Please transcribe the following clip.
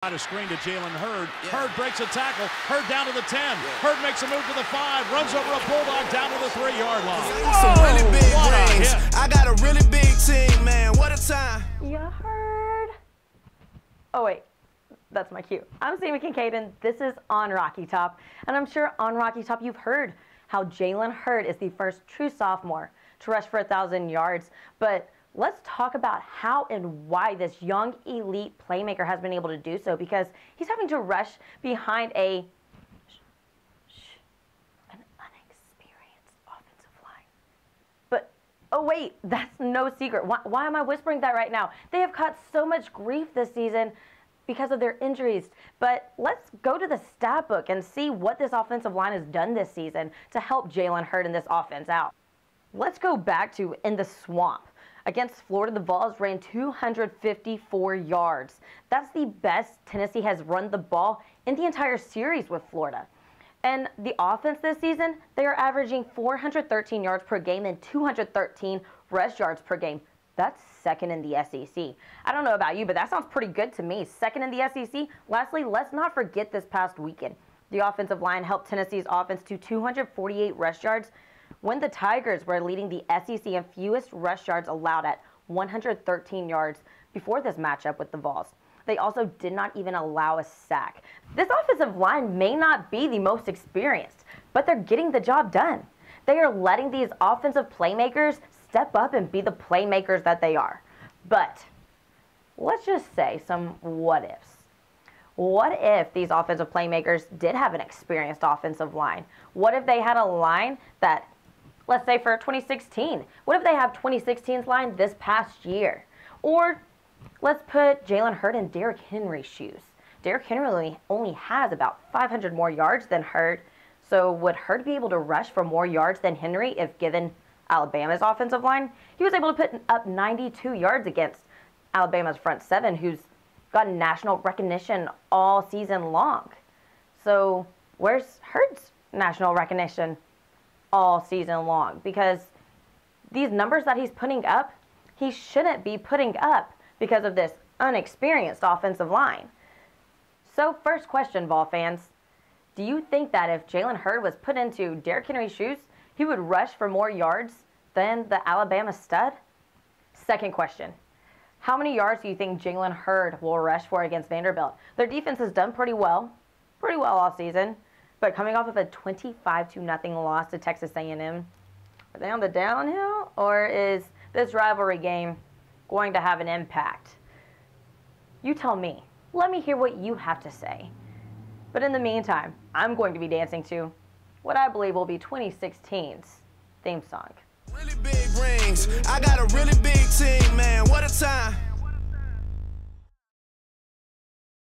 A screen to Jalen HURD. HURD breaks a tackle. HURD down to the 10. HURD makes a move to the 5. Runs over a Bulldog down to the 3-yard line. Some really big rings. I got a really big team, man. What a time. Yeah, HURD. Oh, wait. That's my cue. I'm Sammy Kincaid, and this is On Rocky Top. And I'm sure on Rocky Top you've heard how Jalen HURD is the first true sophomore to rush for 1,000 yards. But let's talk about how and why this young elite playmaker has been able to do so, because he's having to rush behind an unexperienced offensive line. But, oh wait, that's no secret. Why am I whispering that right now? They have caught so much grief this season because of their injuries. But let's go to the stat book and see what this offensive line has done this season to help Jalen HURD and this offense out. Let's go back to in the swamp. Against Florida, the Vols ran 254 yards. That's the best Tennessee has run the ball in the entire series with Florida. And the offense this season, they are averaging 413 yards per game and 213 rush yards per game. That's second in the SEC. I don't know about you, but that sounds pretty good to me. Second in the SEC. Lastly, let's not forget this past weekend. The offensive line helped Tennessee's offense to 248 rush yards, when the Tigers were leading the SEC in fewest rush yards allowed at 113 yards before this matchup with the Vols. They also did not even allow a sack. This offensive line may not be the most experienced, but they're getting the job done. They are letting these offensive playmakers step up and be the playmakers that they are. But let's just say some what ifs. What if these offensive playmakers did have an experienced offensive line? What if they had a line that, let's say for 2016, what if they have 2016's line this past year? Or let's put Jalen HURD in Derrick Henry's shoes. Derrick Henry only has about 500 more yards than HURD. So would HURD be able to rush for more yards than Henry if given Alabama's offensive line? He was able to put up 92 yards against Alabama's front seven, who's gotten national recognition all season long. So where's HURD's national recognition all season long? Because these numbers that he's putting up, he shouldn't be putting up because of this unexperienced offensive line. So first question, Vol fans, do you think that if Jalen HURD was put into Derrick Henry's shoes, he would rush for more yards than the Alabama stud? Second question, how many yards do you think Jalen HURD will rush for against Vanderbilt? Their defense has done pretty well all season. But coming off of a 25-0 loss to Texas A&M, are they on the downhill, or is this rivalry game going to have an impact? You tell me. Let me hear what you have to say. But in the meantime, I'm going to be dancing to what I believe will be 2016's theme song. Really big rings. I got a really big team, man.